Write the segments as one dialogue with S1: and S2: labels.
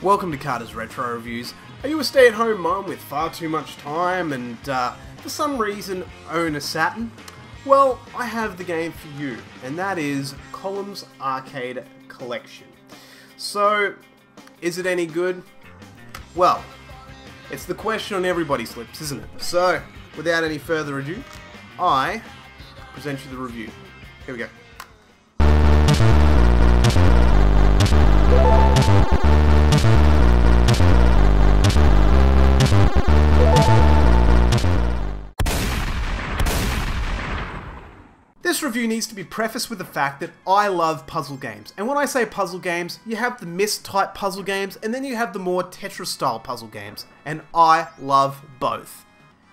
S1: Welcome to Carter's Retro Reviews. Are you a stay-at-home mum with far too much time and, for some reason, own a Saturn? Well, I have the game for you, and that is Columns Arcade Collection. So, is it any good? Well, it's the question on everybody's lips, isn't it? So, without any further ado, I present you the review. Here we go. This review needs to be prefaced with the fact that I love puzzle games, and when I say puzzle games, you have the Myst type puzzle games, and then you have the more Tetris style puzzle games, and I love both.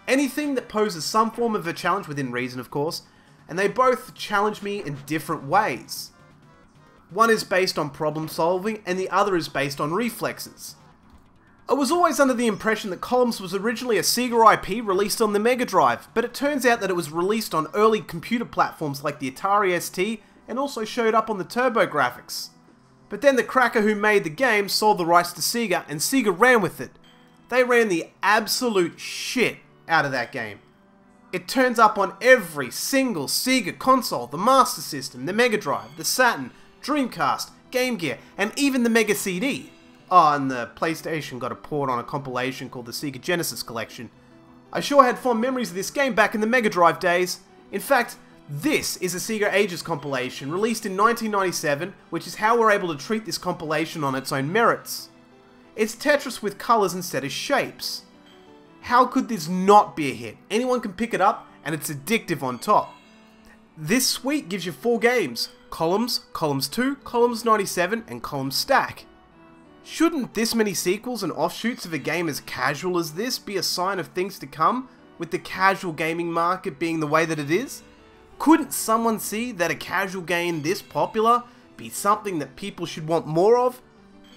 S1: Anything that poses some form of a challenge within reason, of course, and they both challenge me in different ways. One is based on problem solving, and the other is based on reflexes. I was always under the impression that Columns was originally a Sega IP released on the Mega Drive, but it turns out that it was released on early computer platforms like the Atari ST and also showed up on the TurboGrafx. But then the cracker who made the game sold the rights to Sega, and Sega ran with it. They ran the absolute shit out of that game. It turns up on every single Sega console, the Master System, the Mega Drive, the Saturn, Dreamcast, Game Gear, and even the Mega CD. Oh, and the PlayStation got a port on a compilation called the Sega Genesis Collection. I sure had fond memories of this game back in the Mega Drive days. In fact, this is a Sega Ages compilation, released in 1997, which is how we're able to treat this compilation on its own merits. It's Tetris with colours instead of shapes. How could this not be a hit? Anyone can pick it up, and it's addictive on top. This suite gives you 4 games: Columns, Columns 2, Columns 97, and Columns Stack. Shouldn't this many sequels and offshoots of a game as casual as this be a sign of things to come, with the casual gaming market being the way that it is? Couldn't someone see that a casual game this popular be something that people should want more of?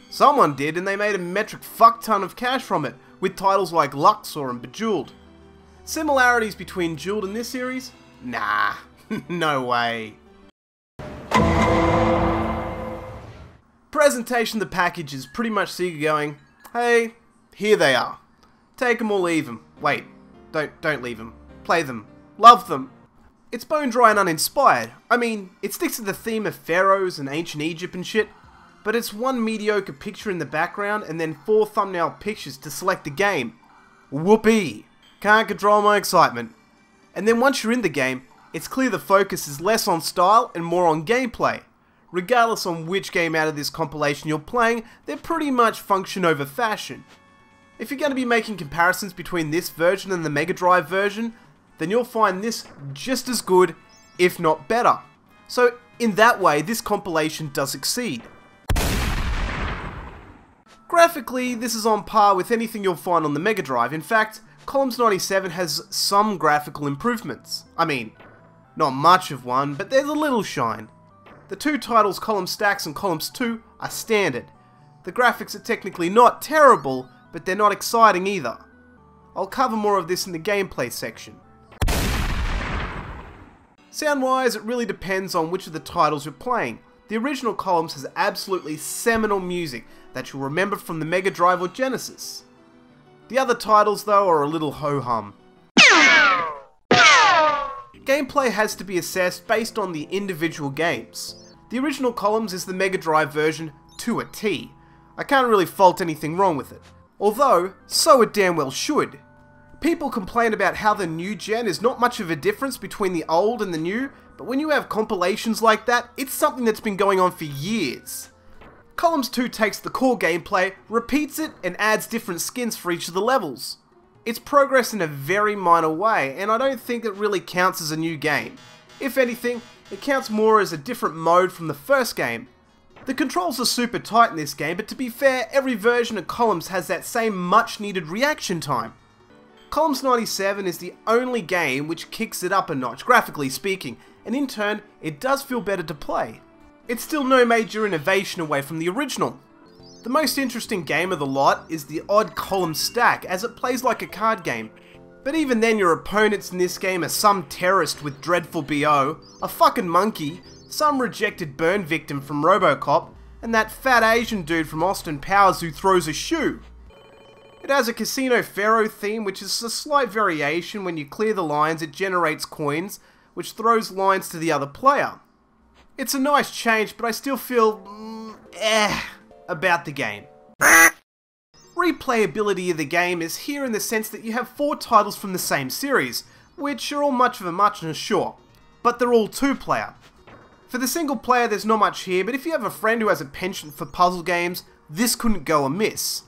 S1: Someone did, and they made a metric fuckton of cash from it, with titles like Luxor and Bejeweled. Similarities between Jeweled and this series? Nah, no way. Presentation of the package is pretty much Sega going, hey, here they are. Take them or leave them. Wait, don't leave them. Play them. Love them. It's bone dry and uninspired. I mean, it sticks to the theme of pharaohs and ancient Egypt and shit, but it's one mediocre picture in the background and then 4 thumbnail pictures to select the game. Whoopee! Can't control my excitement. And then once you're in the game, it's clear the focus is less on style and more on gameplay. Regardless on which game out of this compilation you're playing, they pretty much function over fashion. If you're going to be making comparisons between this version and the Mega Drive version, then you'll find this just as good, if not better. So in that way, this compilation does exceed. Graphically, this is on par with anything you'll find on the Mega Drive. In fact, Columns 97 has some graphical improvements. I mean, not much of one, but there's a little shine. The 2 titles, Columns Stacks and Columns 2, are standard. The graphics are technically not terrible, but they're not exciting either. I'll cover more of this in the gameplay section. Sound-wise, it really depends on which of the titles you're playing. The original Columns has absolutely seminal music that you'll remember from the Mega Drive or Genesis. The other titles, though, are a little ho-hum. Gameplay has to be assessed based on the individual games. The original Columns is the Mega Drive version to a T. I can't really fault anything wrong with it. Although, so it damn well should. People complain about how the new gen is not much of a difference between the old and the new, but when you have compilations like that, it's something that's been going on for years. Columns 2 takes the core gameplay, repeats it, and adds different skins for each of the levels. It's progress in a very minor way, and I don't think it really counts as a new game. If anything, it counts more as a different mode from the first game. The controls are super tight in this game, but to be fair, every version of Columns has that same much needed reaction time. Columns 97 is the only game which kicks it up a notch, graphically speaking, and in turn, it does feel better to play. It's still no major innovation away from the original. The most interesting game of the lot is the odd Column Stack, as it plays like a card game. But even then, your opponents in this game are some terrorist with dreadful BO, a fucking monkey, some rejected burn victim from RoboCop, and that fat Asian dude from Austin Powers who throws a shoe. It has a Casino Pharaoh theme, which is a slight variation. When you clear the lines, it generates coins, which throws lines to the other player. It's a nice change, but I still feel about the game. Replayability of the game is here in the sense that you have 4 titles from the same series, which are all much of a muchness, sure, but they're all 2-player. For the single player, there's not much here, but if you have a friend who has a penchant for puzzle games, this couldn't go amiss.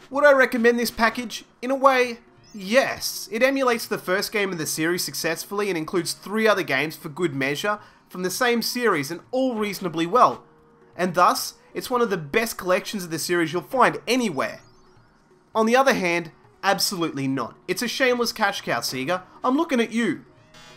S1: Would I recommend this package? In a way, yes. It emulates the first game in the series successfully and includes 3 other games for good measure from the same series and all reasonably well. And thus, it's one of the best collections of the series you'll find anywhere. On the other hand, absolutely not. It's a shameless cash cow, Sega. I'm looking at you.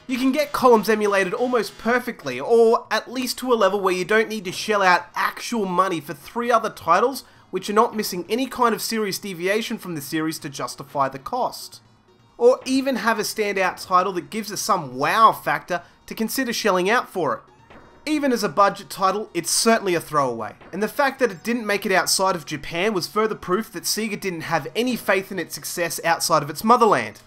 S1: You can get columns emulated almost perfectly, or at least to a level where you don't need to shell out actual money for 3 other titles which are not missing any kind of serious deviation from the series to justify the cost. Or even have a standout title that gives us some wow factor to consider shelling out for it. Even as a budget title, it's certainly a throwaway, and the fact that it didn't make it outside of Japan was further proof that Sega didn't have any faith in its success outside of its motherland.